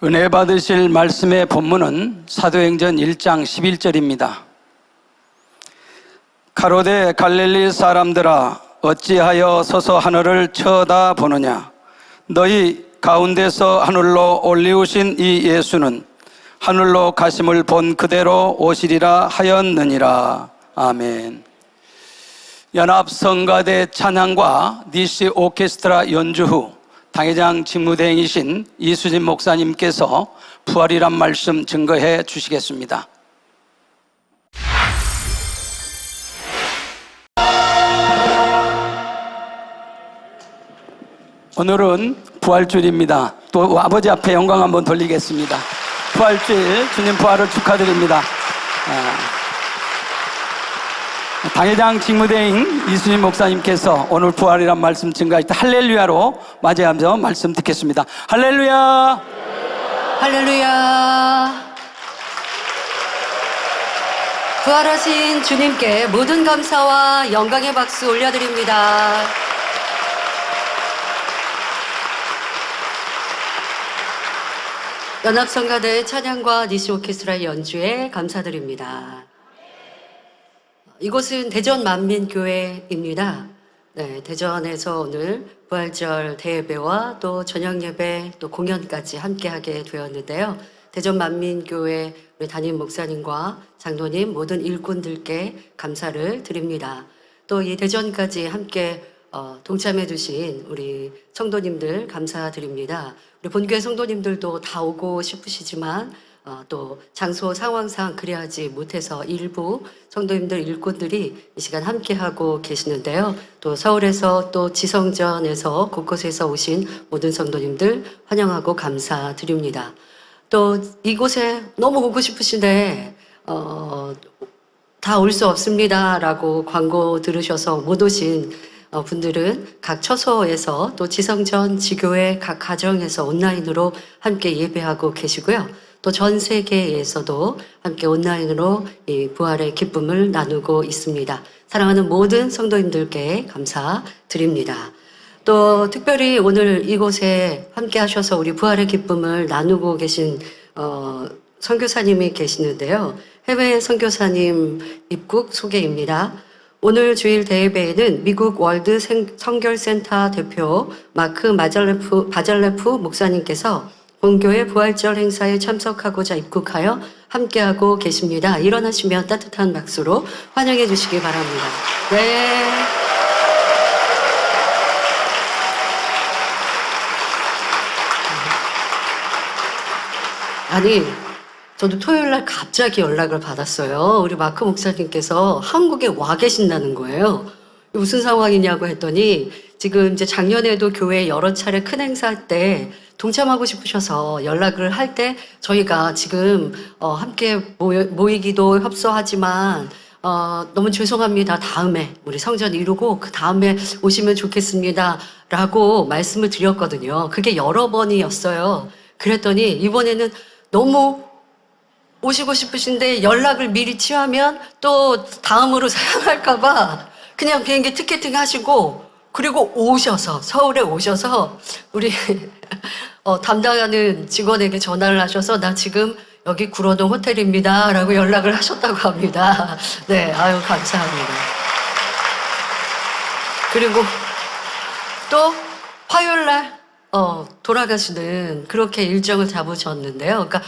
은혜 받으실 말씀의 본문은 사도행전 1장 11절입니다. 가로되 갈릴리 사람들아 어찌하여 서서 하늘을 쳐다보느냐. 너희 가운데서 하늘로 올리우신 이 예수는 하늘로 가심을 본 그대로 오시리라 하였느니라. 아멘. 연합성가대 찬양과 니시 오케스트라 연주 후 당회장 직무대행이신 이수진 목사님께서 부활이란 말씀 증거해 주시겠습니다. 오늘은 부활주일입니다. 또 아버지 앞에 영광 한번 돌리겠습니다. 부활주일, 주님 부활을 축하드립니다. 당회장 직무대행 이수진 목사님께서 오늘 부활이란 말씀 증거할 때 할렐루야로 맞이하면서 말씀 듣겠습니다. 할렐루야! 할렐루야! 부활하신 주님께 모든 감사와 영광의 박수 올려드립니다. 연합성가대 찬양과 니시 오케스트라 연주에 감사드립니다. 이곳은 대전 만민교회입니다. 네, 대전에서 오늘 부활절 대예배와 또 저녁예배 또 공연까지 함께하게 되었는데요. 대전 만민교회 우리 담임 목사님과 장로님 모든 일꾼들께 감사를 드립니다. 또 이 대전까지 함께 동참해 주신 우리 성도님들 감사드립니다. 우리 본교회 성도님들도 다 오고 싶으시지만 또 장소 상황상 그리하지 못해서 일부 성도님들 일꾼들이 이 시간 함께하고 계시는데요. 또 서울에서 또 지성전에서 곳곳에서 오신 모든 성도님들 환영하고 감사드립니다. 또 이곳에 너무 오고 싶으신데 다 올 수 없습니다 라고 광고 들으셔서 못 오신 분들은 각 처소에서 또 지성전 지교회 각 가정에서 온라인으로 함께 예배하고 계시고요. 또 전 세계에서도 함께 온라인으로 이 부활의 기쁨을 나누고 있습니다. 사랑하는 모든 성도님들께 감사드립니다. 또 특별히 오늘 이곳에 함께 하셔서 우리 부활의 기쁨을 나누고 계신 선교사님이 계시는데요. 해외 선교사님 입국 소개입니다. 오늘 주일 대예배에는 미국 월드 선결센터 대표 마크 바잘레프 목사님께서 본교회 부활절 행사에 참석하고자 입국하여 함께하고 계십니다. 일어나시면 따뜻한 박수로 환영해 주시기 바랍니다. 네. 아니, 저도 토요일 날 갑자기 연락을 받았어요. 우리 마크 목사님께서 한국에 와 계신다는 거예요. 무슨 상황이냐고 했더니 지금 이제 작년에도 교회 여러 차례 큰 행사할 때 동참하고 싶으셔서 연락을 할 때 저희가 지금 함께 모이기도 협소하지만 너무 죄송합니다. 다음에 우리 성전 이루고 그 다음에 오시면 좋겠습니다. 라고 말씀을 드렸거든요. 그게 여러 번이었어요. 그랬더니 이번에는 너무 오시고 싶으신데 연락을 미리 취하면 또 다음으로 사양할까봐 그냥 비행기 티켓팅 하시고 그리고 오셔서 서울에 오셔서 우리 담당하는 직원에게 전화를 하셔서 나 지금 여기 구로동 호텔입니다 라고 연락을 하셨다고 합니다. 네, 아유 감사합니다. 그리고 또 화요일날 돌아가시는 그렇게 일정을 잡으셨는데요. 그러니까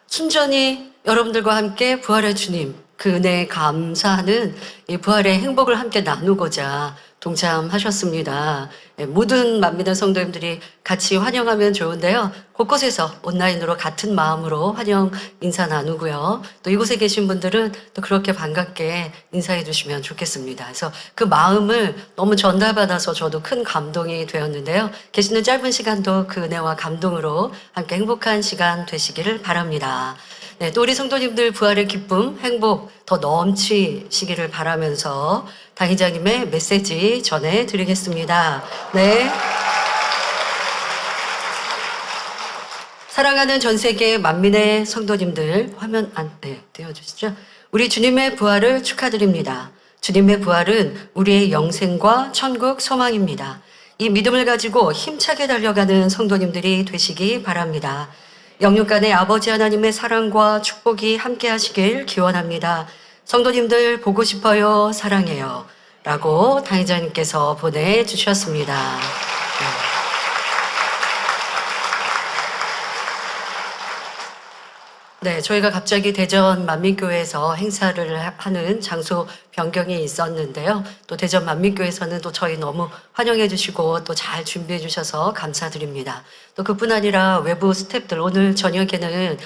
순전히 여러분들과 함께 부활의 주님 그 은혜에 감사하는 이 부활의 행복을 함께 나누고자 동참하셨습니다. 모든 만민의 성도님들이 같이 환영하면 좋은데요. 곳곳에서 온라인으로 같은 마음으로 환영 인사 나누고요. 또 이곳에 계신 분들은 또 그렇게 반갑게 인사해 주시면 좋겠습니다. 그래서 그 마음을 너무 전달받아서 저도 큰 감동이 되었는데요. 계시는 짧은 시간도 그 은혜와 감동으로 함께 행복한 시간 되시기를 바랍니다. 네, 또 우리 성도님들 부활의 기쁨, 행복 더 넘치시기를 바라면서 당회장님의 메시지 전해드리겠습니다. 네. 사랑하는 전 세계 만민의 성도님들 화면 띄워주시죠. 우리 주님의 부활을 축하드립니다. 주님의 부활은 우리의 영생과 천국 소망입니다. 이 믿음을 가지고 힘차게 달려가는 성도님들이 되시기 바랍니다. 영육 간의 아버지 하나님의 사랑과 축복이 함께 하시길 기원합니다. 성도님들 보고 싶어요, 사랑해요 라고 당회장님께서 보내주셨습니다. 네, 저희가 갑자기 대전 만민교회에서 행사를 하는 장소 변경이 있었는데요. 또 대전 만민교회에서는 또 저희 너무 환영해 주시고 또 잘 준비해 주셔서 감사드립니다. 또 그뿐 아니라 외부 스태프들 오늘 저녁에는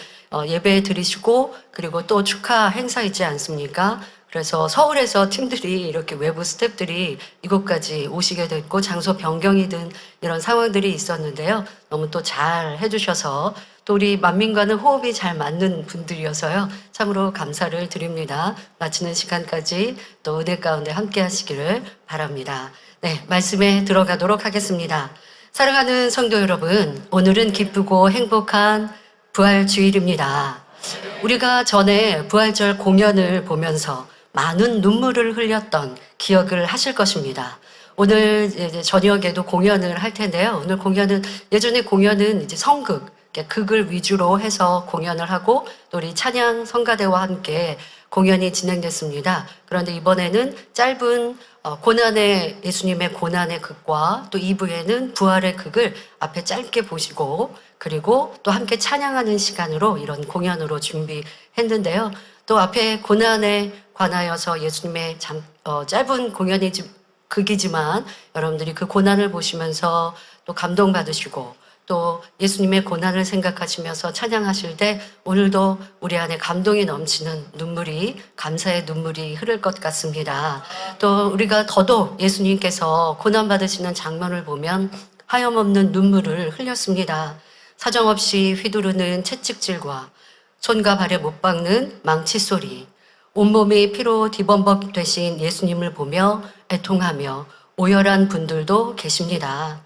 예배 드리시고 그리고 또 축하 행사 있지 않습니까? 그래서 서울에서 팀들이 이렇게 외부 스태프들이 이곳까지 오시게 됐고 장소 변경이 든 이런 상황들이 있었는데요. 너무 또 잘 해주셔서 또 우리 만민과는 호흡이 잘 맞는 분들이어서요. 참으로 감사를 드립니다. 마치는 시간까지 또 은혜 가운데 함께 하시기를 바랍니다. 네, 말씀에 들어가도록 하겠습니다. 사랑하는 성도 여러분, 오늘은 기쁘고 행복한 부활주일입니다. 우리가 전에 부활절 공연을 보면서 많은 눈물을 흘렸던 기억을 하실 것입니다. 오늘 이제 저녁에도 공연을 할 텐데요. 오늘 공연은 예전에 공연은 이제 성극, 극을 위주로 해서 공연을 하고 또 우리 찬양 성가대와 함께 공연이 진행됐습니다. 그런데 이번에는 짧은 고난의 예수님의 고난의 극과 또 2부에는 부활의 극을 앞에 짧게 보시고 그리고 또 함께 찬양하는 시간으로 이런 공연으로 준비했는데요. 또 앞에 고난에 관하여서 예수님의 짧은 공연이 극이지만 여러분들이 그 고난을 보시면서 또 감동받으시고 또 예수님의 고난을 생각하시면서 찬양하실 때 오늘도 우리 안에 감동이 넘치는 눈물이, 감사의 눈물이 흐를 것 같습니다. 또 우리가 더더욱 예수님께서 고난받으시는 장면을 보면 하염없는 눈물을 흘렸습니다. 사정없이 휘두르는 채찍질과 손과 발에 못 박는 망치 소리, 온몸이 피로 뒤범벅 되신 예수님을 보며 애통하며 오열한 분들도 계십니다.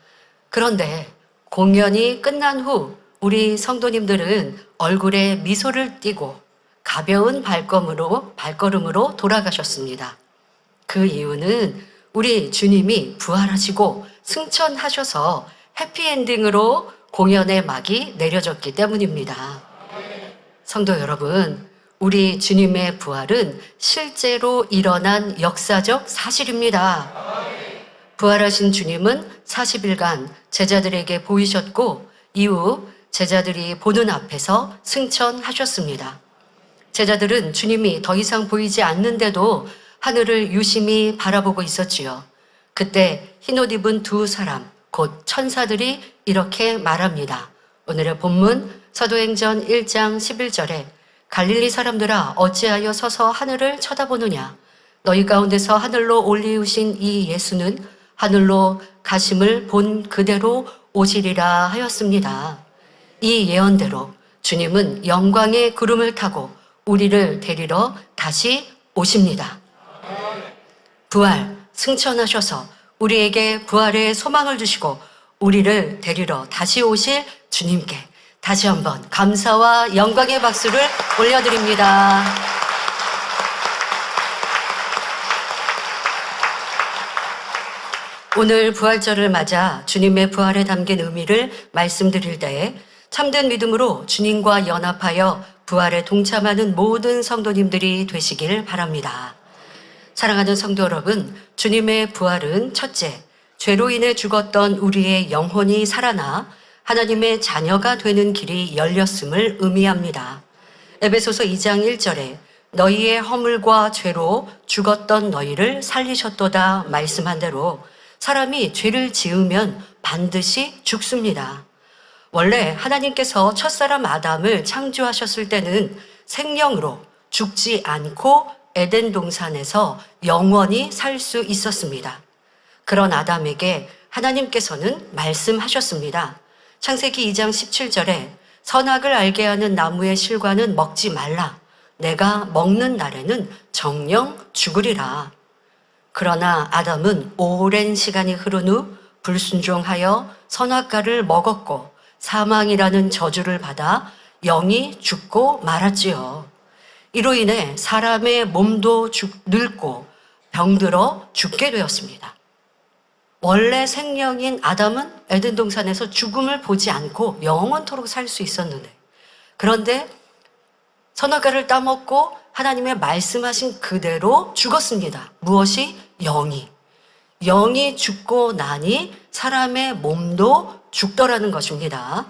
그런데 공연이 끝난 후 우리 성도님들은 얼굴에 미소를 띠고 가벼운 발걸음으로 돌아가셨습니다. 그 이유는 우리 주님이 부활하시고 승천하셔서 해피엔딩으로 공연의 막이 내려졌기 때문입니다. 성도 여러분, 우리 주님의 부활은 실제로 일어난 역사적 사실입니다. 부활하신 주님은 40일간 제자들에게 보이셨고 이후 제자들이 보는 앞에서 승천하셨습니다. 제자들은 주님이 더 이상 보이지 않는데도 하늘을 유심히 바라보고 있었지요. 그때 흰옷 입은 두 사람, 곧 천사들이 이렇게 말합니다. 오늘의 본문 사도행전 1장 11절에 갈릴리 사람들아 어찌하여 서서 하늘을 쳐다보느냐. 너희 가운데서 하늘로 올리우신 이 예수는 하늘로 가심을 본 그대로 오시리라 하였습니다. 이 예언대로 주님은 영광의 구름을 타고 우리를 데리러 다시 오십니다. 부활, 승천하셔서 우리에게 부활의 소망을 주시고 우리를 데리러 다시 오실 주님께 다시 한번 감사와 영광의 박수를 올려드립니다. 오늘 부활절을 맞아 주님의 부활에 담긴 의미를 말씀드릴 때에 참된 믿음으로 주님과 연합하여 부활에 동참하는 모든 성도님들이 되시길 바랍니다. 사랑하는 성도 여러분, 주님의 부활은 첫째, 죄로 인해 죽었던 우리의 영혼이 살아나 하나님의 자녀가 되는 길이 열렸음을 의미합니다. 에베소서 2장 1절에 너희의 허물과 죄로 죽었던 너희를 살리셨도다 말씀한 대로 사람이 죄를 지으면 반드시 죽습니다. 원래 하나님께서 첫사람 아담을 창조하셨을 때는 생명으로 죽지 않고 에덴 동산에서 영원히 살 수 있었습니다. 그런 아담에게 하나님께서는 말씀하셨습니다. 창세기 2장 17절에 선악을 알게 하는 나무의 실과는 먹지 말라. 내가 먹는 날에는 정녕 죽으리라. 그러나 아담은 오랜 시간이 흐른 후 불순종하여 선악과를 먹었고 사망이라는 저주를 받아 영이 죽고 말았지요. 이로 인해 사람의 몸도 늙고 병들어 죽게 되었습니다. 원래 생명인 아담은 에덴 동산에서 죽음을 보지 않고 영원토록 살 수 있었는데 그런데 선악과를 따먹고 하나님의 말씀하신 그대로 죽었습니다. 무엇이? 영이. 영이 죽고 나니 사람의 몸도 죽더라는 것입니다.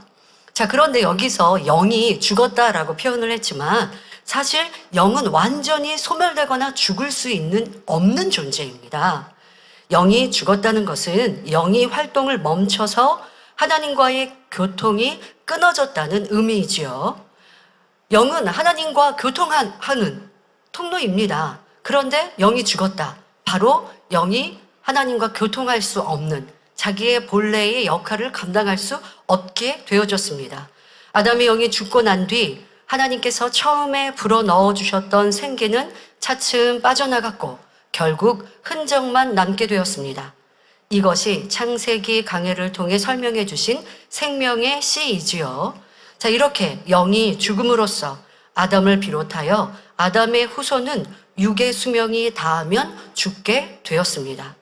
자, 그런데 여기서 영이 죽었다라고 표현을 했지만 사실 영은 완전히 소멸되거나 죽을 수 없는 존재입니다. 영이 죽었다는 것은 영이 활동을 멈춰서 하나님과의 교통이 끊어졌다는 의미이지요. 영은 하나님과 교통하는 통로입니다. 그런데 영이 죽었다. 바로 영이 하나님과 교통할 수 없는 자기의 본래의 역할을 감당할 수 없게 되어졌습니다. 아담의 영이 죽고 난 뒤 하나님께서 처음에 불어넣어 주셨던 생기는 차츰 빠져나갔고 결국 흔적만 남게 되었습니다. 이것이 창세기 강해를 통해 설명해 주신 생명의 씨이지요. 자, 이렇게 영이 죽음으로써 아담을 비롯하여 아담의 후손은 육의 수명이 닿으면 죽게 되었습니다.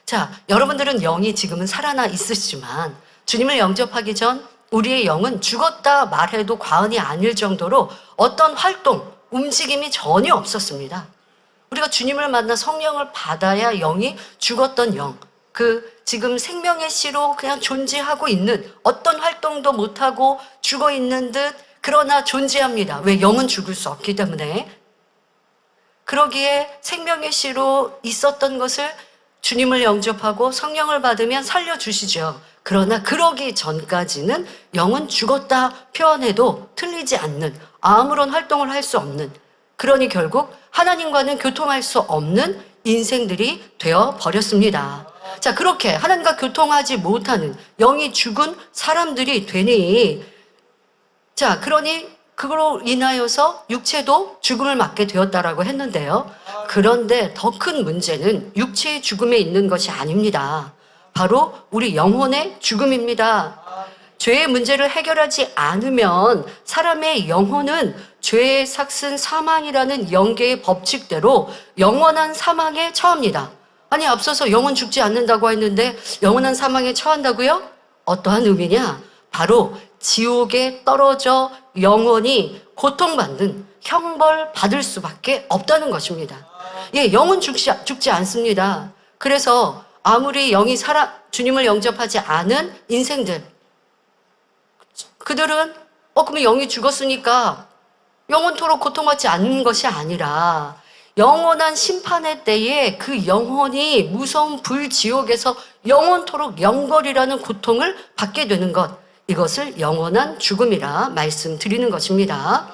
자, 여러분들은 영이 지금은 살아나 있으시지만 주님을 영접하기 전 우리의 영은 죽었다 말해도 과언이 아닐 정도로 어떤 활동, 움직임이 전혀 없었습니다. 우리가 주님을 만나 성령을 받아야 영이 죽었던 영, 지금 생명의 씨로 그냥 존재하고 있는 어떤 활동도 못하고 죽어 있는 듯 그러나 존재합니다. 왜? 영은 죽을 수 없기 때문에. 그러기에 생명의 씨로 있었던 것을 주님을 영접하고 성령을 받으면 살려주시죠. 그러나 그러기 전까지는 영은 죽었다 표현해도 틀리지 않는 아무런 활동을 할 수 없는, 그러니 결국 하나님과는 교통할 수 없는 인생들이 되어 버렸습니다. 자, 그렇게 하나님과 교통하지 못하는 영이 죽은 사람들이 되니, 자, 그러니 그걸로 인하여서 육체도 죽음을 맞게 되었다라고 했는데요. 그런데 더 큰 문제는 육체의 죽음에 있는 것이 아닙니다. 바로 우리 영혼의 죽음입니다. 죄의 문제를 해결하지 않으면 사람의 영혼은 죄의 삭슨 사망이라는 영계의 법칙대로 영원한 사망에 처합니다. 아니, 앞서서 영혼 죽지 않는다고 했는데 영원한 사망에 처한다고요? 어떠한 의미냐? 바로 지옥에 떨어져 영원히 고통받는 형벌 받을 수밖에 없다는 것입니다. 예, 영은 죽지 않습니다. 그래서 아무리 영이 주님을 영접하지 않은 인생들, 그들은 그러면 영이 죽었으니까 영원토록 고통받지 않는 것이 아니라 영원한 심판의 때에 그 영혼이 무서운 불지옥에서 영원토록 영벌이라는 고통을 받게 되는 것, 이것을 영원한 죽음이라 말씀드리는 것입니다.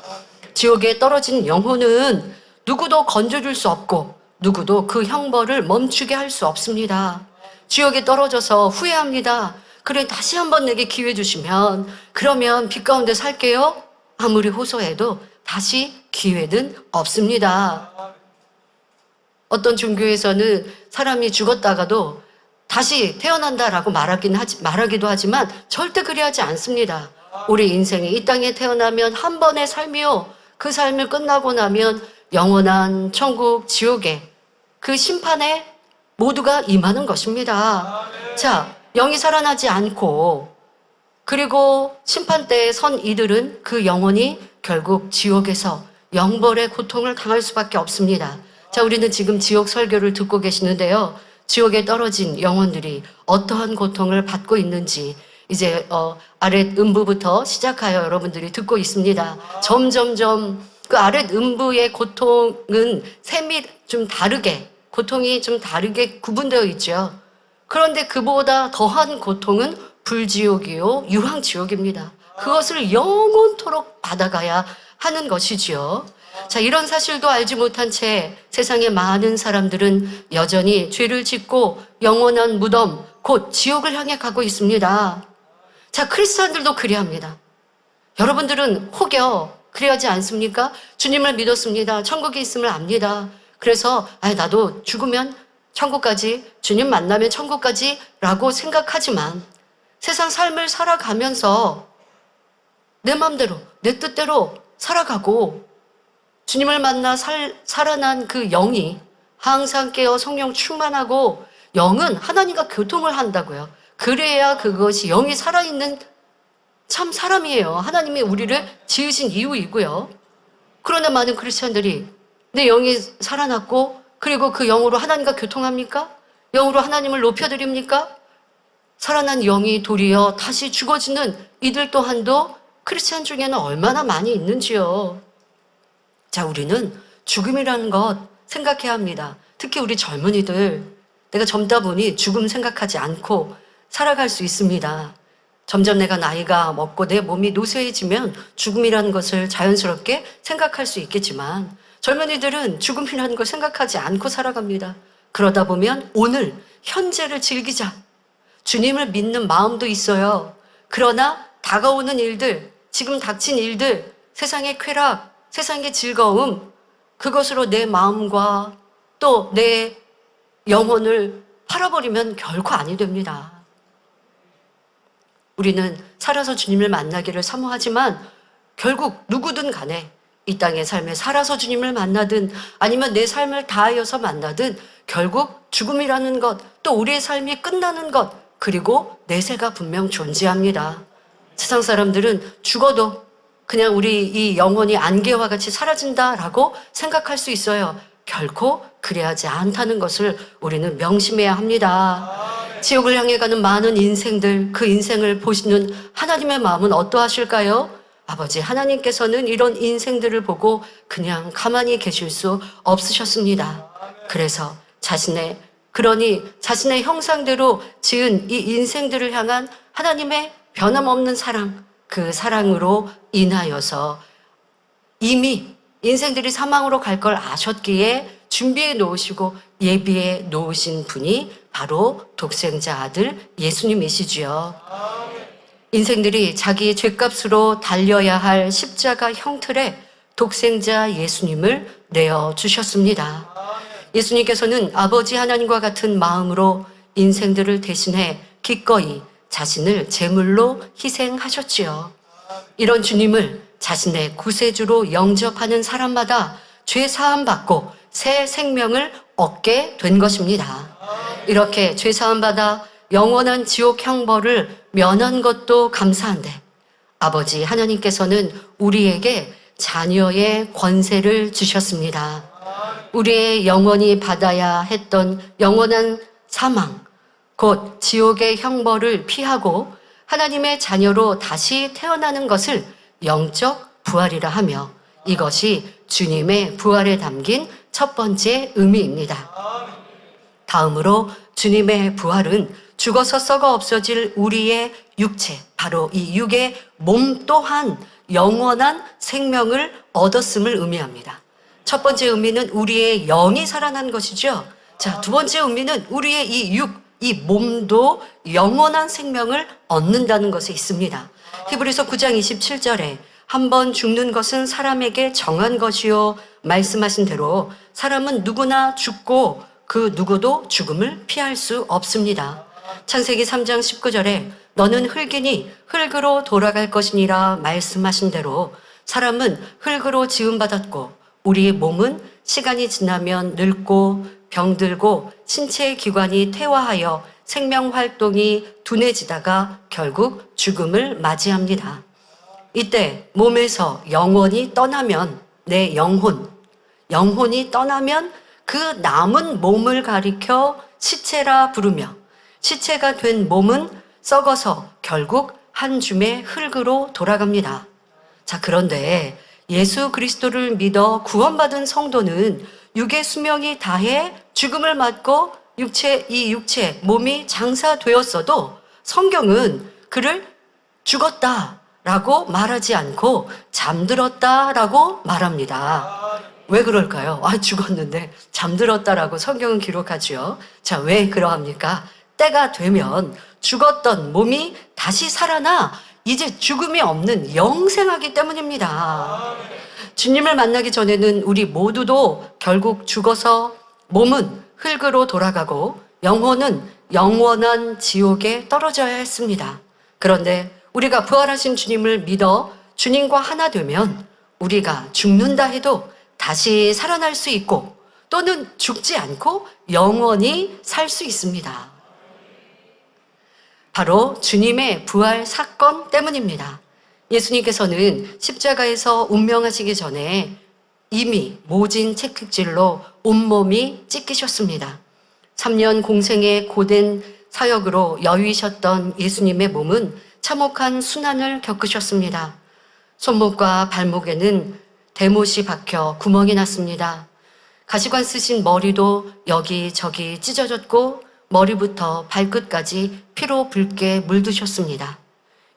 지옥에 떨어진 영혼은 누구도 건져줄 수 없고 누구도 그 형벌을 멈추게 할 수 없습니다. 지옥에 떨어져서 후회합니다. 그래, 다시 한번 내게 기회 주시면 그러면 빛 가운데 살게요. 아무리 호소해도 다시 기회는 없습니다. 어떤 종교에서는 사람이 죽었다가도 다시 태어난다라고 말하기도 하지만 절대 그리하지 않습니다. 우리 인생이 이 땅에 태어나면 한 번의 삶이요, 그 삶을 끝나고 나면 영원한 천국, 지옥에 그 심판에 모두가 임하는 것입니다. 자, 영이 살아나지 않고 그리고 심판 때에 선 이들은 그 영혼이 결국 지옥에서 영벌의 고통을 당할 수밖에 없습니다. 자, 우리는 지금 지옥 설교를 듣고 계시는데요. 지옥에 떨어진 영혼들이 어떠한 고통을 받고 있는지 이제 아랫 음부부터 시작하여 여러분들이 듣고 있습니다. 점점점 그 아랫 음부의 고통은 좀 다르게, 고통이 좀 다르게 구분되어 있죠. 그런데 그보다 더한 고통은 불지옥이요, 유황지옥입니다. 그것을 영원토록 받아가야 하는 것이지요. 자, 이런 사실도 알지 못한 채 세상의 많은 사람들은 여전히 죄를 짓고 영원한 무덤, 곧 지옥을 향해 가고 있습니다. 자, 크리스찬들도 그리합니다. 여러분들은 혹여 그리하지 않습니까? 주님을 믿었습니다. 천국에 있음을 압니다. 그래서 나도 죽으면 천국까지, 주님 만나면 천국까지 라고 생각하지만 세상 삶을 살아가면서 내 맘대로, 내 뜻대로 살아가고 주님을 만나 살아난 그 영이 항상 깨어 성령 충만하고, 영은 하나님과 교통을 한다고요. 그래야 그것이 영이 살아있는 참 사람이에요. 하나님이 우리를 지으신 이유이고요. 그러나 많은 크리스천들이 내 영이 살아났고 그리고 그 영으로 하나님과 교통합니까? 영으로 하나님을 높여드립니까? 살아난 영이 도리어 다시 죽어지는 이들 또한도 크리스천 중에는 얼마나 많이 있는지요. 자, 우리는 죽음이라는 것 생각해야 합니다. 특히 우리 젊은이들, 내가 젊다 보니 죽음 생각하지 않고 살아갈 수 있습니다. 점점 내가 나이가 먹고 내 몸이 노쇠해지면 죽음이라는 것을 자연스럽게 생각할 수 있겠지만 젊은이들은 죽음이라는 걸 생각하지 않고 살아갑니다. 그러다 보면 오늘 현재를 즐기자. 주님을 믿는 마음도 있어요. 그러나 다가오는 일들, 지금 닥친 일들, 세상의 쾌락, 세상의 즐거움, 그것으로 내 마음과 또 내 영혼을 팔아버리면 결코 아니 됩니다. 우리는 살아서 주님을 만나기를 사모하지만 결국 누구든 간에 이 땅의 삶에 살아서 주님을 만나든 아니면 내 삶을 다하여서 만나든 결국 죽음이라는 것, 또 우리의 삶이 끝나는 것, 그리고 내세가 분명 존재합니다. 세상 사람들은 죽어도 그냥 우리 이 영혼이 안개와 같이 사라진다라고 생각할 수 있어요. 결코 그래야지 않다는 것을 우리는 명심해야 합니다. 지옥을 향해 가는 많은 인생들, 그 인생을 보시는 하나님의 마음은 어떠하실까요? 아버지 하나님께서는 이런 인생들을 보고 그냥 가만히 계실 수 없으셨습니다. 그래서 자신의 형상대로 지은 이 인생들을 향한 하나님의 변함없는 사랑, 그 사랑으로 인하여서 이미 인생들이 사망으로 갈 걸 아셨기에 준비해 놓으시고 예비해 놓으신 분이 바로 독생자 아들 예수님이시지요. 인생들이 자기 죄값으로 달려야 할 십자가 형틀에 독생자 예수님을 내어주셨습니다. 예수님께서는 아버지 하나님과 같은 마음으로 인생들을 대신해 기꺼이 자신을 제물로 희생하셨지요. 이런 주님을 자신의 구세주로 영접하는 사람마다 죄 사함 받고 새 생명을 얻게 된 것입니다. 이렇게 죄 사함 받아 영원한 지옥 형벌을 면한 것도 감사한데 아버지 하나님께서는 우리에게 자녀의 권세를 주셨습니다. 우리의 영원히 받아야 했던 영원한 사망, 곧 지옥의 형벌을 피하고 하나님의 자녀로 다시 태어나는 것을 영적 부활이라 하며 이것이 주님의 부활에 담긴 첫 번째 의미입니다. 다음으로 주님의 부활은 죽어서 썩어 없어질 우리의 육체, 바로 이 육의 몸 또한 영원한 생명을 얻었음을 의미합니다. 첫 번째 의미는 우리의 영이 살아난 것이죠. 자, 두 번째 의미는 우리의 이 육, 이 몸도 영원한 생명을 얻는다는 것에 있습니다. 히브리서 9장 27절에 한 번 죽는 것은 사람에게 정한 것이요 말씀하신 대로 사람은 누구나 죽고 그 누구도 죽음을 피할 수 없습니다. 창세기 3장 19절에 너는 흙이니 흙으로 돌아갈 것이니라 말씀하신 대로 사람은 흙으로 지음받았고 우리의 몸은 시간이 지나면 늙고 병들고 신체의 기관이 퇴화하여 생명 활동이 둔해지다가 결국 죽음을 맞이합니다. 이때 몸에서 영혼이 떠나면 내 영혼이 떠나면 그 남은 몸을 가리켜 시체라 부르며 시체가 된 몸은 썩어서 결국 한 줌의 흙으로 돌아갑니다. 자, 그런데 예수 그리스도를 믿어 구원받은 성도는 육의 수명이 다해 죽음을 맞고 이 육체, 몸이 장사되었어도 성경은 그를 죽었다라고 말하지 않고 잠들었다라고 말합니다. 왜 그럴까요? 죽었는데 잠들었다라고 성경은 기록하죠. 자, 왜 그러합니까? 때가 되면 죽었던 몸이 다시 살아나 이제 죽음이 없는 영생하기 때문입니다. 주님을 만나기 전에는 우리 모두도 결국 죽어서 몸은 흙으로 돌아가고 영혼은 영원한 지옥에 떨어져야 했습니다. 그런데 우리가 부활하신 주님을 믿어 주님과 하나 되면 우리가 죽는다 해도 다시 살아날 수 있고 또는 죽지 않고 영원히 살 수 있습니다. 바로 주님의 부활 사건 때문입니다. 예수님께서는 십자가에서 운명하시기 전에 이미 모진 채찍질로 온몸이 찢기셨습니다. 3년 공생의 고된 사역으로 여위셨던 예수님의 몸은 참혹한 순환을 겪으셨습니다. 손목과 발목에는 대못이 박혀 구멍이 났습니다. 가시관 쓰신 머리도 여기저기 찢어졌고 머리부터 발끝까지 피로 붉게 물드셨습니다.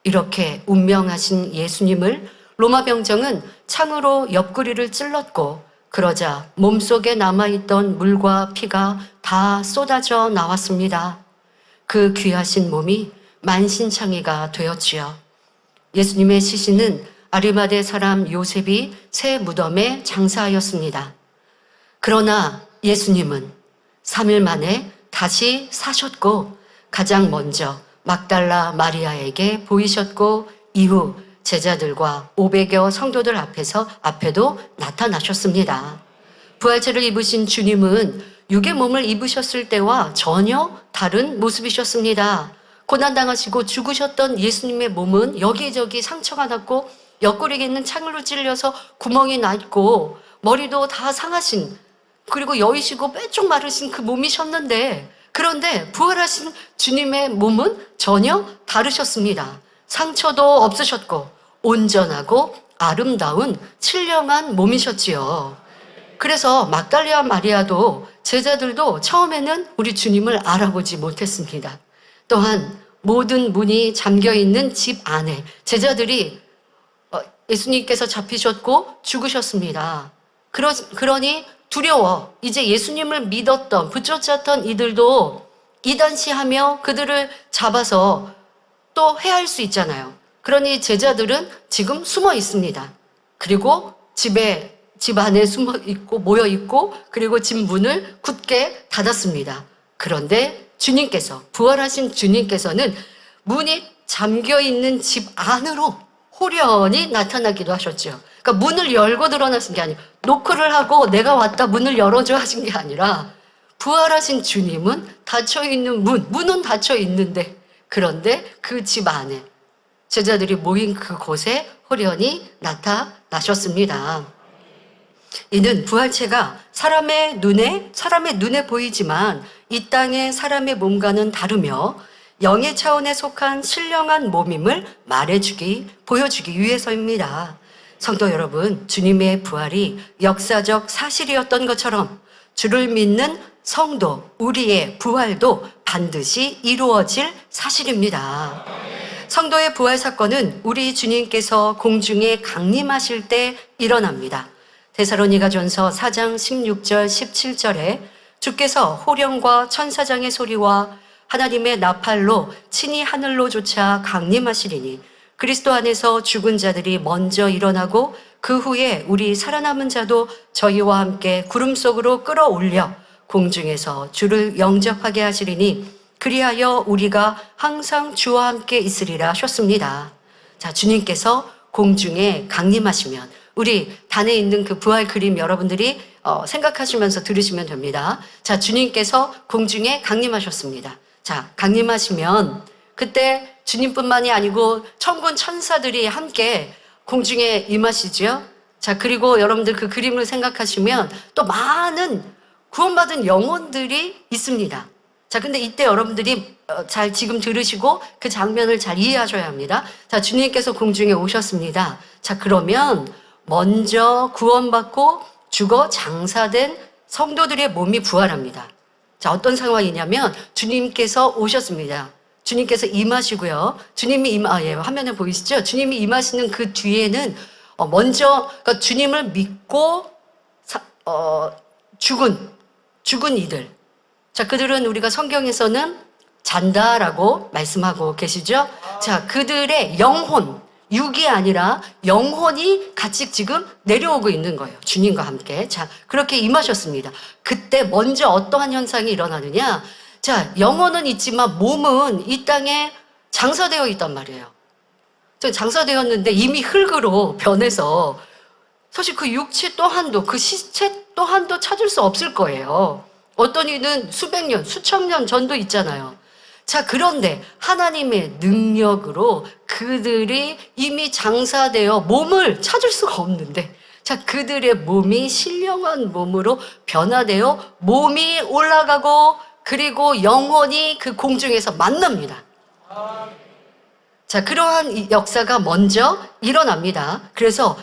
이렇게 운명하신 예수님을 로마 병정은 창으로 옆구리를 찔렀고 그러자 몸속에 남아있던 물과 피가 다 쏟아져 나왔습니다. 그 귀하신 몸이 만신창이가 되었지요. 예수님의 시신은 아리마대 사람 요셉이 새 무덤에 장사하였습니다. 그러나 예수님은 3일 만에 다시 사셨고 가장 먼저 막달라 마리아에게 보이셨고 이후 제자들과 500여 성도들 앞에도 나타나셨습니다. 부활체를 입으신 주님은 육의 몸을 입으셨을 때와 전혀 다른 모습이셨습니다. 고난당하시고 죽으셨던 예수님의 몸은 여기저기 상처가 났고 옆구리에 있는 창으로 찔려서 구멍이 났고 머리도 다 상하신 그리고 여위시고 빼쪽 마르신 그 몸이셨는데 그런데 부활하신 주님의 몸은 전혀 다르셨습니다. 상처도 없으셨고 온전하고 아름다운 신령한 몸이셨지요. 그래서 막달라 마리아도 제자들도 처음에는 우리 주님을 알아보지 못했습니다. 또한 모든 문이 잠겨있는 집 안에 제자들이 예수님께서 잡히셨고 죽으셨습니다. 그러니 두려워 이제 예수님을 믿었던 붙잡았던 이들도 이단시하며 그들을 잡아서 또 해할 수 있잖아요. 그러니 제자들은 지금 숨어 있습니다. 그리고 집 안에 숨어 있고 모여 있고 그리고 집 문을 굳게 닫았습니다. 그런데 주님께서 부활하신 주님께서는 문이 잠겨 있는 집 안으로 호련히 나타나기도 하셨죠. 그러니까 문을 열고 드러나신 게 아니라 노크를 하고 내가 왔다 문을 열어줘 하신 게 아니라 부활하신 주님은 닫혀있는 문은 닫혀 있는데 그런데 그 집 안에 제자들이 모인 그곳에 호련히 나타나셨습니다. 이는 부활체가 사람의 눈에 보이지만 이 땅의 사람의 몸과는 다르며 영의 차원에 속한 신령한 몸임을 보여주기 위해서입니다. 성도 여러분, 주님의 부활이 역사적 사실이었던 것처럼 주를 믿는 성도, 우리의 부활도 반드시 이루어질 사실입니다. 성도의 부활 사건은 우리 주님께서 공중에 강림하실 때 일어납니다. 데살로니가전서 4장 16절 17절에 주께서 호령과 천사장의 소리와 하나님의 나팔로 친히 하늘로조차 강림하시리니 그리스도 안에서 죽은 자들이 먼저 일어나고 그 후에 우리 살아남은 자도 저희와 함께 구름 속으로 끌어올려 공중에서 주를 영접하게 하시리니 그리하여 우리가 항상 주와 함께 있으리라 하셨습니다. 자, 주님께서 공중에 강림하시면 우리 단에 있는 그 부활 그림 여러분들이 생각하시면서 들으시면 됩니다. 자, 주님께서 공중에 강림하셨습니다. 자, 강림하시면 그때 주님뿐만이 아니고 천군 천사들이 함께 공중에 임하시죠. 자, 그리고 여러분들 그 그림을 생각하시면 또 많은 구원받은 영혼들이 있습니다. 자, 근데 이때 여러분들이 잘 지금 들으시고 그 장면을 잘 이해하셔야 합니다. 자, 주님께서 공중에 오셨습니다. 자, 그러면 먼저 구원받고 죽어 장사된 성도들의 몸이 부활합니다. 자, 어떤 상황이냐면 주님께서 오셨습니다. 주님께서 임하시고요. 주님이 화면에 보이시죠? 주님이 임하시는 그 뒤에는 먼저 그러니까 주님을 믿고 죽은 이들. 자, 그들은 우리가 성경에서는 잔다라고 말씀하고 계시죠? 자, 그들의 영혼, 육이 아니라 영혼이 같이 지금 내려오고 있는 거예요. 주님과 함께. 자, 그렇게 임하셨습니다. 그때 먼저 어떠한 현상이 일어나느냐? 자, 영혼은 있지만 몸은 이 땅에 장사되어 있단 말이에요. 장사되었는데 이미 흙으로 변해서 사실 그 육체 또한도 그 시체 또한도 찾을 수 없을 거예요. 어떤 이는 수백 년, 수천 년 전도 있잖아요. 자, 그런데 하나님의 능력으로 그들이 이미 장사되어 몸을 찾을 수가 없는데, 자, 그들의 몸이 신령한 몸으로 변화되어 몸이 올라가고 그리고 영혼이 그 공중에서 만납니다. 자, 그러한 이 역사가 먼저 일어납니다. 그래서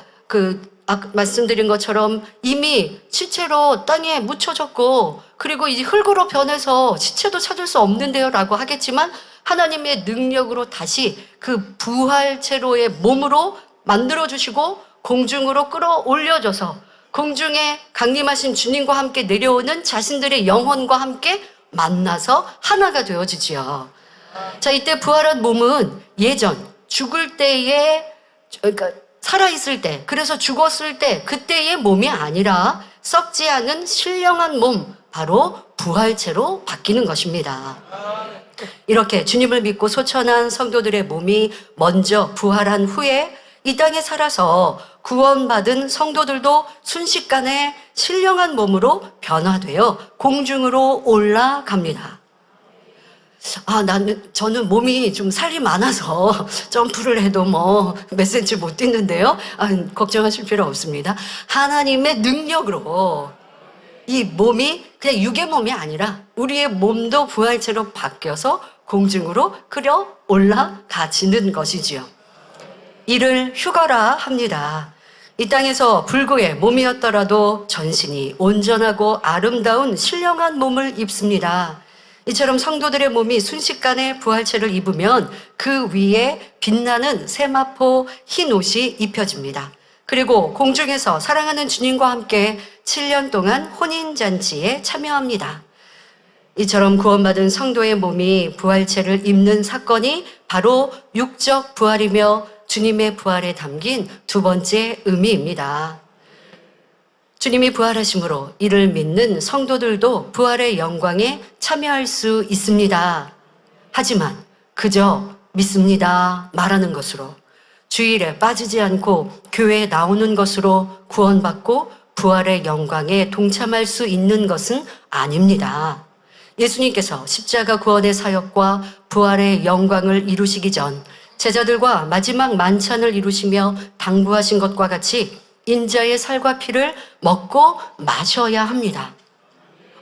아까 말씀드린 것처럼 이미 시체로 땅에 묻혀졌고, 그리고 이 흙으로 변해서 시체도 찾을 수 없는데요 라고 하겠지만, 하나님의 능력으로 다시 그 부활체로의 몸으로 만들어주시고 공중으로 끌어올려져서 공중에 강림하신 주님과 함께 내려오는 자신들의 영혼과 함께 만나서 하나가 되어지지요. 자, 이때 부활한 몸은 예전 죽을 때에, 그러니까 살아있을 때, 그래서 죽었을 때 그때의 몸이 아니라 썩지 않은 신령한 몸, 바로 부활체로 바뀌는 것입니다. 이렇게 주님을 믿고 소천한 성도들의 몸이 먼저 부활한 후에 이 땅에 살아서 구원받은 성도들도 순식간에 신령한 몸으로 변화되어 공중으로 올라갑니다. 저는 몸이 좀 살이 많아서 점프를 해도 뭐 몇 센치 못 뛰는데요. 걱정하실 필요 없습니다. 하나님의 능력으로 이 몸이 그냥 육의 몸이 아니라 우리의 몸도 부활체로 바뀌어서 공중으로 끌어 올라가지는 것이지요. 이를 휴거라 합니다. 이 땅에서 불구의 몸이었더라도 전신이 온전하고 아름다운 신령한 몸을 입습니다. 이처럼 성도들의 몸이 순식간에 부활체를 입으면 그 위에 빛나는 세마포 흰 옷이 입혀집니다. 그리고 공중에서 사랑하는 주님과 함께 7년 동안 혼인잔치에 참여합니다. 이처럼 구원받은 성도의 몸이 부활체를 입는 사건이 바로 육적 부활이며 주님의 부활에 담긴 두 번째 의미입니다. 주님이 부활하심으로 이를 믿는 성도들도 부활의 영광에 참여할 수 있습니다. 하지만 그저 믿습니다 말하는 것으로, 주일에 빠지지 않고 교회에 나오는 것으로 구원받고 부활의 영광에 동참할 수 있는 것은 아닙니다. 예수님께서 십자가 구원의 사역과 부활의 영광을 이루시기 전 제자들과 마지막 만찬을 이루시며 당부하신 것과 같이 인자의 살과 피를 먹고 마셔야 합니다.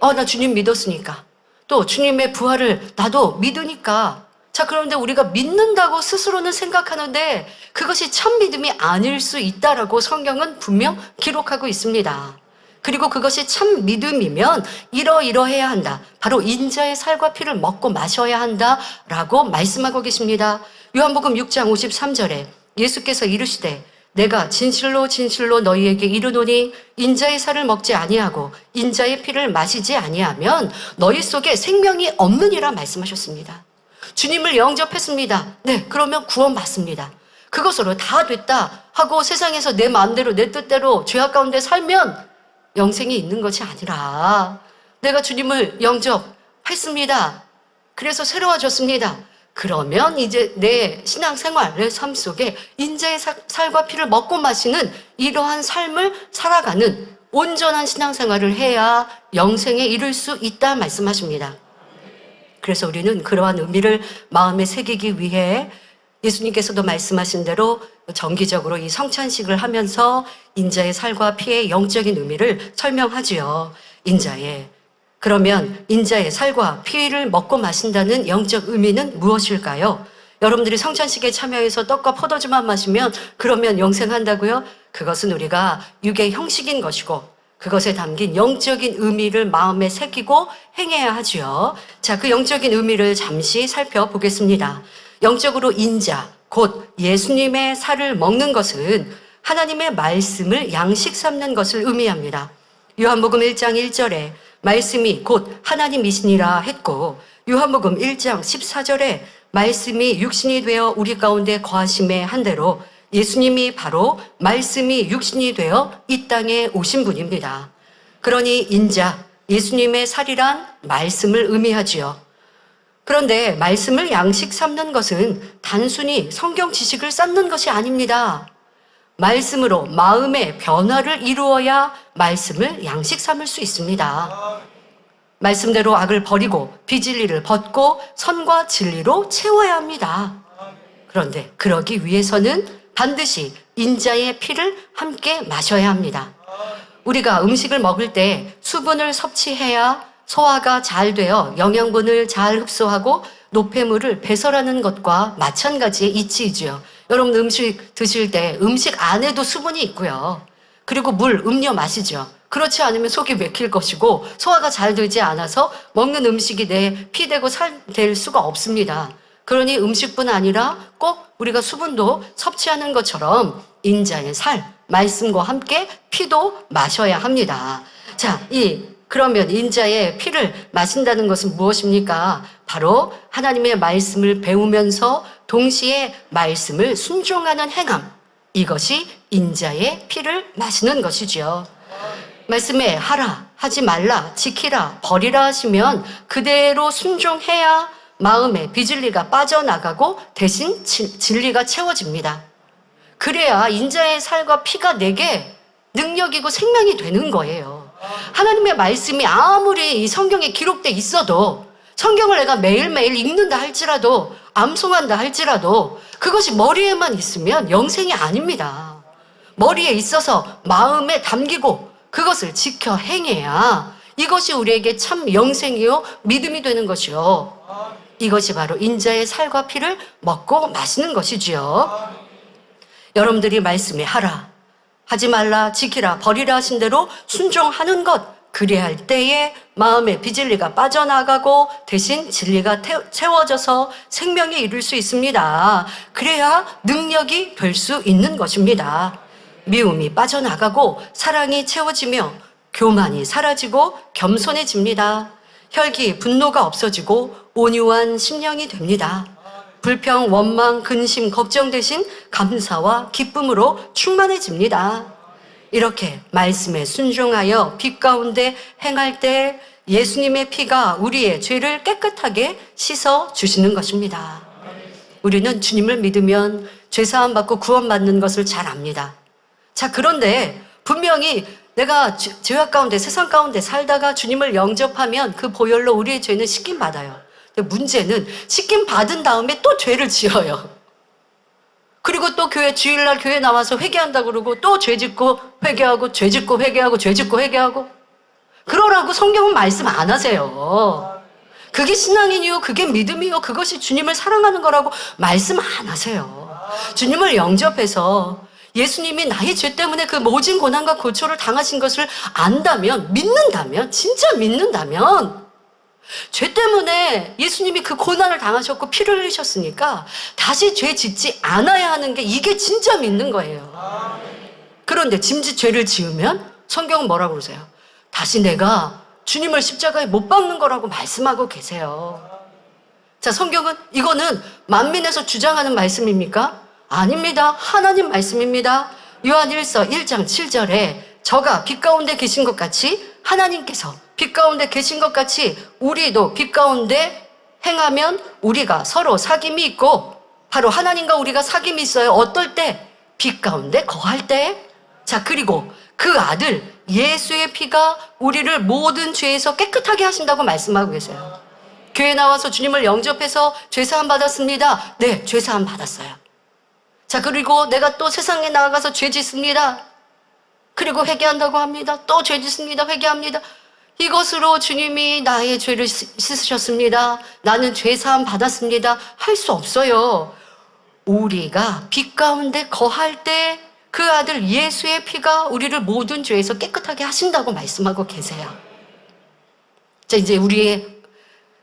나 주님 믿었으니까, 또 주님의 부활을 나도 믿으니까. 자, 그런데 우리가 믿는다고 스스로는 생각하는데 그것이 참 믿음이 아닐 수 있다라고 성경은 분명 기록하고 있습니다. 그리고 그것이 참 믿음이면 이러이러해야 한다, 바로 인자의 살과 피를 먹고 마셔야 한다라고 말씀하고 계십니다. 요한복음 6장 53절에 예수께서 이르시되 내가 진실로 진실로 너희에게 이르노니 인자의 살을 먹지 아니하고 인자의 피를 마시지 아니하면 너희 속에 생명이 없느니라 말씀하셨습니다. 주님을 영접했습니다. 네, 그러면 구원받습니다. 그것으로 다 됐다 하고 세상에서 내 마음대로 내 뜻대로 죄악 가운데 살면 영생이 있는 것이 아니라, 내가 주님을 영접했습니다. 그래서 새로워졌습니다. 그러면 이제 내 신앙생활, 내 삶 속에 인자의 살과 피를 먹고 마시는 이러한 삶을 살아가는 온전한 신앙생활을 해야 영생에 이를 수 있다 말씀하십니다. 그래서 우리는 그러한 의미를 마음에 새기기 위해 예수님께서도 말씀하신 대로 정기적으로 이 성찬식을 하면서 인자의 살과 피의 영적인 의미를 설명하지요. 그러면 인자의 살과 피를 먹고 마신다는 영적 의미는 무엇일까요? 여러분들이 성찬식에 참여해서 떡과 포도주만 마시면 그러면 영생한다고요? 그것은 우리가 육의 형식인 것이고 그것에 담긴 영적인 의미를 마음에 새기고 행해야 하지요. 자, 그 영적인 의미를 잠시 살펴보겠습니다. 영적으로 인자, 곧 예수님의 살을 먹는 것은 하나님의 말씀을 양식 삼는 것을 의미합니다. 요한복음 1장 1절에 말씀이 곧 하나님이시니라 했고, 요한복음 1장 14절에 말씀이 육신이 되어 우리 가운데 거하심에 한 대로 예수님이 바로 말씀이 육신이 되어 이 땅에 오신 분입니다. 그러니 인자, 예수님의 살이란 말씀을 의미하지요. 그런데 말씀을 양식 삼는 것은 단순히 성경 지식을 쌓는 것이 아닙니다. 말씀으로 마음의 변화를 이루어야 말씀을 양식 삼을 수 있습니다. 말씀대로 악을 버리고 비진리를 벗고 선과 진리로 채워야 합니다. 그런데 그러기 위해서는 반드시 인자의 피를 함께 마셔야 합니다. 우리가 음식을 먹을 때 수분을 섭취해야 소화가 잘 되어 영양분을 잘 흡수하고 노폐물을 배설하는 것과 마찬가지의 이치이지요. 여러분 음식 드실 때 음식 안에도 수분이 있고요. 그리고 물, 음료 마시죠. 그렇지 않으면 속이 맥힐 것이고 소화가 잘 되지 않아서 먹는 음식이 내 피 되고 살 될 수가 없습니다. 그러니 음식뿐 아니라 꼭 우리가 수분도 섭취하는 것처럼 인자의 살, 말씀과 함께 피도 마셔야 합니다. 자, 그러면 인자의 피를 마신다는 것은 무엇입니까? 바로 하나님의 말씀을 배우면서 동시에 말씀을 순종하는 행함. 이것이 인자의 피를 마시는 것이지요. 말씀에 하라, 하지 말라, 지키라, 버리라 하시면 그대로 순종해야 마음의 비진리가 빠져나가고 대신 진리가 채워집니다. 그래야 인자의 살과 피가 내게 능력이고 생명이 되는 거예요. 하나님의 말씀이 아무리 이 성경에 기록돼 있어도 성경을 내가 매일매일 읽는다 할지라도 암송한다 할지라도 그것이 머리에만 있으면 영생이 아닙니다. 머리에 있어서 마음에 담기고 그것을 지켜 행해야 이것이 우리에게 참 영생이요 믿음이 되는 것이요. 이것이 바로 인자의 살과 피를 먹고 마시는 것이지요. 여러분들이 말씀에 하라, 하지 말라, 지키라, 버리라 하신 대로 순종하는 것, 그래야 할 때에 마음의 비진리가 빠져나가고 대신 진리가 채워져서 생명에 이를 수 있습니다. 그래야 능력이 될 수 있는 것입니다. 미움이 빠져나가고 사랑이 채워지며 교만이 사라지고 겸손해집니다. 혈기, 분노가 없어지고 온유한 심령이 됩니다. 불평, 원망, 근심, 걱정 대신 감사와 기쁨으로 충만해집니다. 이렇게 말씀에 순종하여 빛 가운데 행할 때 예수님의 피가 우리의 죄를 깨끗하게 씻어 주시는 것입니다. 우리는 주님을 믿으면 죄사함 받고 구원받는 것을 잘 압니다. 자, 그런데 분명히 내가 죄악 가운데 세상 가운데 살다가 주님을 영접하면 그 보혈로 우리의 죄는 씻김 받아요. 근데 문제는 씻김 받은 다음에 또 죄를 지어요. 그리고 또 주일날 교회 나와서 회개한다고 그러고 또 죄 짓고 회개하고 죄 짓고 회개하고 죄 짓고 회개하고 그러라고 성경은 말씀 안 하세요. 그게 신앙이요, 그게 믿음이요, 그것이 주님을 사랑하는 거라고 말씀 안 하세요. 주님을 영접해서 예수님이 나의 죄 때문에 그 모진 고난과 고초를 당하신 것을 안다면, 믿는다면, 진짜 믿는다면 죄 때문에 예수님이 그 고난을 당하셨고 피를 흘리셨으니까 다시 죄 짓지 않아야 하는 게 이게 진짜 믿는 거예요. 그런데 죄를 지으면 성경은 뭐라고 그러세요? 다시 내가 주님을 십자가에 못 박는 거라고 말씀하고 계세요. 자, 성경은 이거는 만민에서 주장하는 말씀입니까? 아닙니다. 하나님 말씀입니다. 요한 1장 7절에 저가 빛 가운데 계신 것 같이 하나님께서 빛 가운데 계신 것 같이 우리도 빛 가운데 행하면 우리가 서로 사귐이 있고 바로 하나님과 우리가 사귐이 있어요. 어떨 때? 빛 가운데 거할 때. 자, 그리고 그 아들 예수의 피가 우리를 모든 죄에서 깨끗하게 하신다고 말씀하고 계세요. 교회 나와서 주님을 영접해서 죄사함 받았습니다. 네, 죄사함 받았어요. 자, 그리고 내가 또 세상에 나가서 죄 짓습니다. 그리고 회개한다고 합니다. 또 죄 짓습니다. 회개합니다. 이것으로 주님이 나의 죄를 씻으셨습니다. 나는 죄사함 받았습니다. 할 수 없어요. 우리가 빛 가운데 거할 때 그 아들 예수의 피가 우리를 모든 죄에서 깨끗하게 하신다고 말씀하고 계세요. 자, 이제 우리의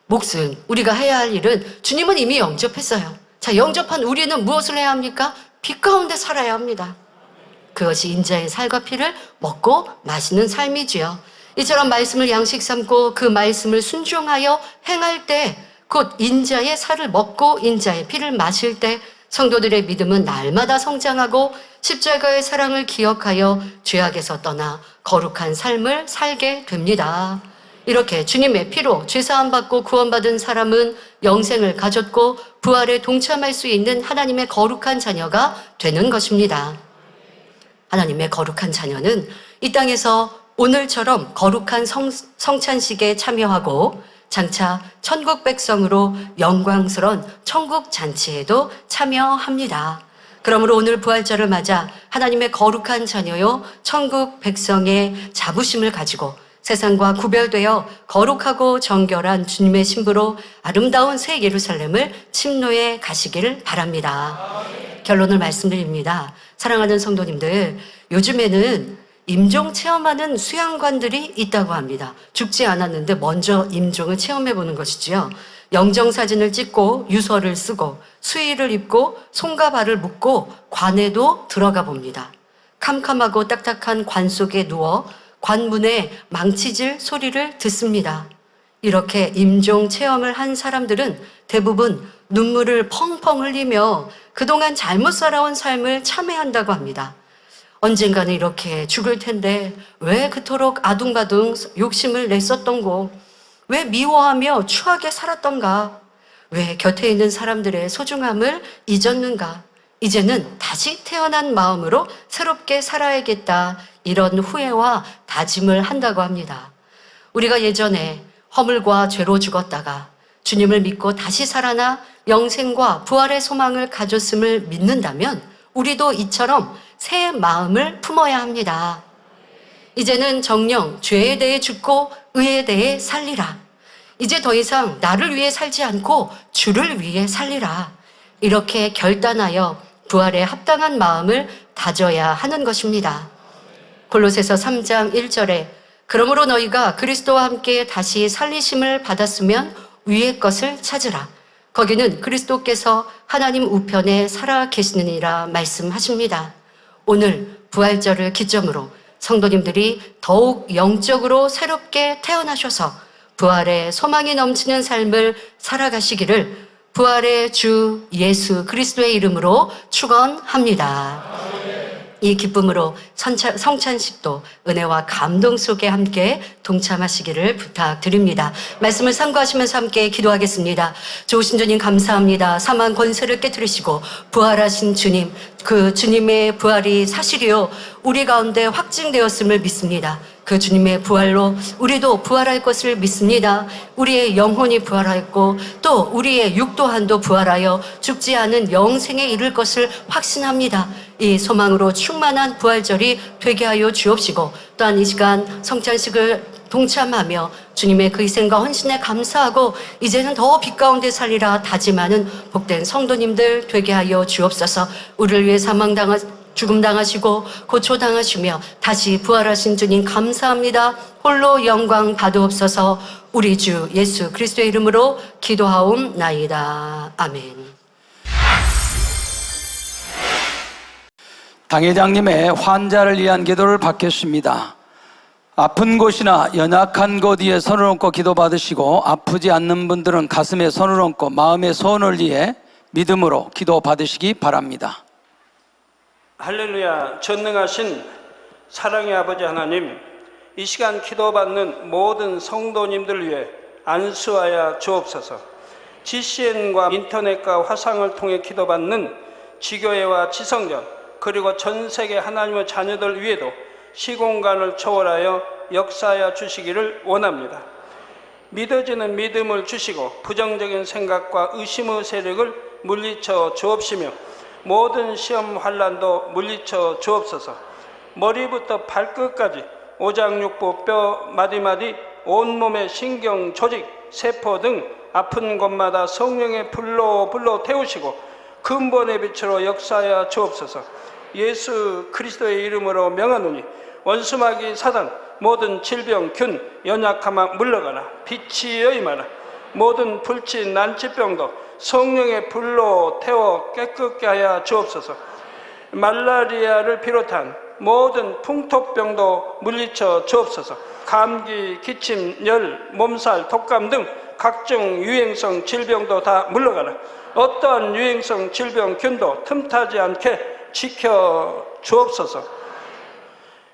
몫은, 우리가 해야 할 일은 주님은 이미 영접했어요. 자, 영접한 우리는 무엇을 해야 합니까? 빛 가운데 살아야 합니다. 그것이 인자의 살과 피를 먹고 마시는 삶이지요. 이처럼 말씀을 양식 삼고 그 말씀을 순종하여 행할 때, 곧 인자의 살을 먹고 인자의 피를 마실 때 성도들의 믿음은 날마다 성장하고 십자가의 사랑을 기억하여 죄악에서 떠나 거룩한 삶을 살게 됩니다. 이렇게 주님의 피로 죄사함 받고 구원받은 사람은 영생을 가졌고 부활에 동참할 수 있는 하나님의 거룩한 자녀가 되는 것입니다. 하나님의 거룩한 자녀는 이 땅에서 오늘처럼 거룩한 성찬식에 참여하고 장차 천국 백성으로 영광스러운 천국 잔치에도 참여합니다. 그러므로 오늘 부활절을 맞아 하나님의 거룩한 자녀요 천국 백성의 자부심을 가지고 세상과 구별되어 거룩하고 정결한 주님의 신부로 아름다운 새 예루살렘을 침노해 가시기를 바랍니다. 결론을 말씀드립니다. 사랑하는 성도님들, 요즘에는 임종 체험하는 수양관들이 있다고 합니다. 죽지 않았는데 먼저 임종을 체험해 보는 것이지요. 영정사진을 찍고 유서를 쓰고 수의를 입고 손과 발을 묶고 관에도 들어가 봅니다. 캄캄하고 딱딱한 관 속에 누워 관문에 망치질 소리를 듣습니다. 이렇게 임종 체험을 한 사람들은 대부분 눈물을 펑펑 흘리며 그동안 잘못 살아온 삶을 참회한다고 합니다. 언젠가는 이렇게 죽을 텐데 왜 그토록 아둥바둥 욕심을 냈었던고? 왜 미워하며 추하게 살았던가? 왜 곁에 있는 사람들의 소중함을 잊었는가? 이제는 다시 태어난 마음으로 새롭게 살아야겠다. 이런 후회와 다짐을 한다고 합니다. 우리가 예전에 허물과 죄로 죽었다가 주님을 믿고 다시 살아나 영생과 부활의 소망을 가졌음을 믿는다면 우리도 이처럼 새 마음을 품어야 합니다. 이제는 정녕 죄에 대해 죽고 의에 대해 살리라. 이제 더 이상 나를 위해 살지 않고 주를 위해 살리라. 이렇게 결단하여 부활에 합당한 마음을 다져야 하는 것입니다. 골로새서 3장 1절에 그러므로 너희가 그리스도와 함께 다시 살리심을 받았으면 위의 것을 찾으라. 거기는 그리스도께서 하나님 우편에 살아 계시느니라 말씀하십니다. 오늘 부활절을 기점으로 성도님들이 더욱 영적으로 새롭게 태어나셔서 부활의 소망이 넘치는 삶을 살아가시기를 부활의 주 예수 그리스도의 이름으로 축원합니다. 이 기쁨으로 성찬식도 은혜와 감동 속에 함께 동참하시기를 부탁드립니다. 말씀을 상고하시면서 함께 기도하겠습니다. 좋으신 주님 감사합니다. 사망 권세를 깨뜨리시고 부활하신 주님, 그 주님의 부활이 사실이요 우리 가운데 확증되었음을 믿습니다. 그 주님의 부활로 우리도 부활할 것을 믿습니다. 우리의 영혼이 부활하였고 또 우리의 육 또한도 부활하여 죽지 않은 영생에 이를 것을 확신합니다. 이 소망으로 충만한 부활절이 되게 하여 주옵시고 또한 이 시간 성찬식을 동참하며 주님의 그 희생과 헌신에 감사하고 이제는 더 빛 가운데 살리라 다짐하는 복된 성도님들 되게 하여 주옵소서. 우리를 위해 죽음당하시고 고초당하시며 다시 부활하신 주님 감사합니다. 홀로 영광 받으옵소서. 우리 주 예수 그리스도의 이름으로 기도하옵나이다. 아멘. 당회장님의 환자를 위한 기도를 받겠습니다. 아픈 곳이나 연약한 곳 위에 손을 얹고 기도받으시고 아프지 않는 분들은 가슴에 손을 얹고 마음의 소원을 위해 믿음으로 기도받으시기 바랍니다. 할렐루야. 전능하신 사랑의 아버지 하나님, 이 시간 기도받는 모든 성도님들 위해 안수하여 주옵소서. GCN과 인터넷과 화상을 통해 기도받는 지교회와 지성전 그리고 전 세계 하나님의 자녀들 위에도 시공간을 초월하여 역사하여 주시기를 원합니다. 믿어지는 믿음을 주시고 부정적인 생각과 의심의 세력을 물리쳐 주옵시며 모든 시험 환난도 물리쳐 주옵소서. 머리부터 발끝까지 오장육부 뼈 마디마디 온몸의 신경 조직 세포 등 아픈 곳마다 성령의 불로 태우시고 근본의 빛으로 역사하여 주옵소서. 예수 그리스도의 이름으로 명하노니 원수마귀 사단 모든 질병 균 연약함아 물러가라. 빛이여 임하라. 모든 불치 난치병도 성령의 불로 태워 깨끗게 하여 주옵소서. 말라리아를 비롯한 모든 풍토병도 물리쳐 주옵소서. 감기, 기침, 열, 몸살, 독감 등 각종 유행성 질병도 다 물러가라. 어떠한 유행성 질병 균도 틈타지 않게 지켜 주옵소서.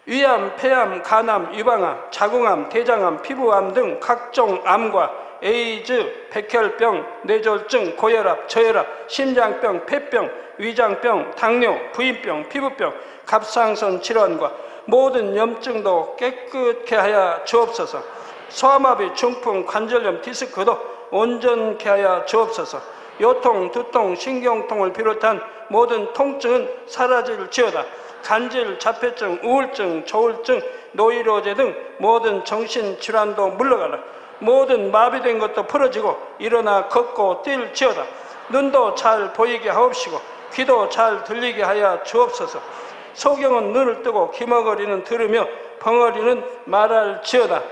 위암, 폐암, 간암, 유방암, 자궁암, 대장암, 피부암 등 각종 암과 에이즈, 백혈병, 뇌졸중, 고혈압, 저혈압, 심장병, 폐병, 위장병, 당뇨, 부인병, 피부병, 갑상선 질환과 모든 염증도 깨끗게 하여 주옵소서. 소아마비, 중풍, 관절염, 디스크도 온전케 하여 주옵소서. 요통, 두통, 신경통을 비롯한 모든 통증은 사라질지어다. 간질, 자폐증, 우울증, 조울증, 노이로제 등 모든 정신질환도 물러가라. 모든 마비된 것도 풀어지고 일어나 걷고 뛸지어다. 눈도 잘 보이게 하옵시고 귀도 잘 들리게 하여 주옵소서. 소경은 눈을 뜨고 기머거리는 들으며 벙어리는 말할지어다.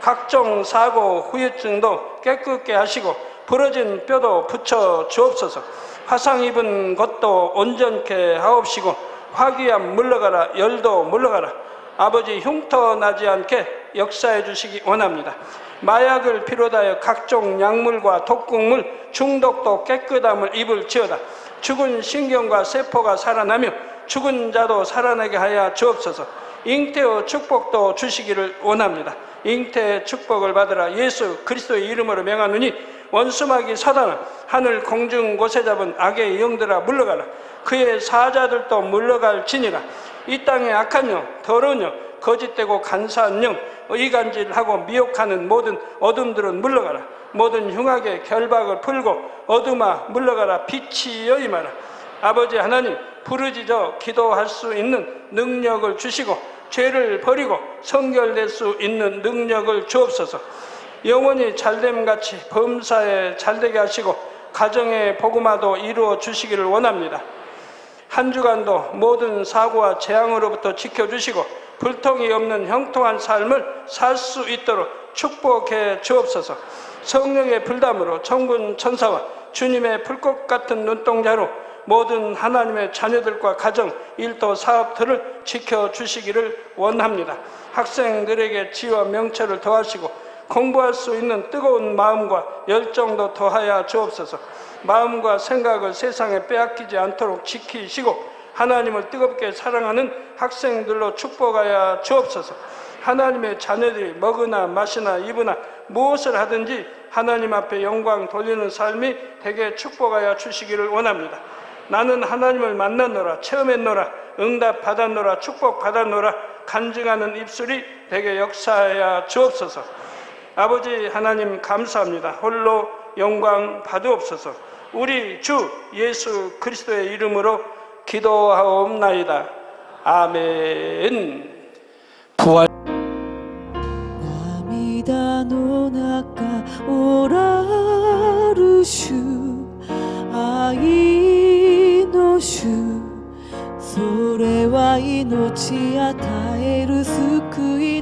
각종 사고, 후유증도 깨끗게 하시고 부러진 뼈도 붙여 주옵소서. 화상 입은 것도 온전케 하옵시고 화기암 물러가라. 열도 물러가라. 아버지 흉터 나지 않게 역사해 주시기 원합니다. 마약을 비롯하여 각종 약물과 독극물 중독도 깨끗함을 입을지어다. 죽은 신경과 세포가 살아나며 죽은 자도 살아나게 하여 주옵소서. 잉태의 축복도 주시기를 원합니다. 잉태의 축복을 받으라. 예수 그리스도의 이름으로 명하노니 원수마귀 사단아, 하늘 공중 곳에 잡은 악의 영들아 물러가라. 그의 사자들도 물러갈지니라. 이 땅의 악한 영, 더러운 영, 거짓되고 간사한 영, 이간질하고 미혹하는 모든 어둠들은 물러가라. 모든 흉악의 결박을 풀고 어둠아 물러가라. 빛이여 임하라. 아버지 하나님, 부르짖어 기도할 수 있는 능력을 주시고 죄를 버리고 성결될 수 있는 능력을 주옵소서. 영원히 잘됨같이 범사에 잘되게 하시고 가정의 복음화도 이루어 주시기를 원합니다. 한 주간도 모든 사고와 재앙으로부터 지켜주시고 불통이 없는 형통한 삶을 살 수 있도록 축복해 주옵소서. 성령의 불담으로 천군 천사와 주님의 불꽃 같은 눈동자로 모든 하나님의 자녀들과 가정, 일도, 사업들을 지켜주시기를 원합니다. 학생들에게 지혜와 명철을 더하시고 공부할 수 있는 뜨거운 마음과 열정도 더하여 주옵소서. 마음과 생각을 세상에 빼앗기지 않도록 지키시고 하나님을 뜨겁게 사랑하는 학생들로 축복하여 주옵소서. 하나님의 자녀들이 먹으나 마시나 입으나 무엇을 하든지 하나님 앞에 영광 돌리는 삶이 되게 축복하여 주시기를 원합니다. 나는 하나님을 만났노라, 체험했노라, 응답 받았노라, 축복 받았노라 간증하는 입술이 되게 역사하여 주옵소서. 아버지 하나님 감사합니다. 홀로 영광 받으옵소서. 우리 주 예수 그리스도의 이름으로 기도하옵나이다. 아멘. 부활 涙の中おらる主愛の主それは命与える救い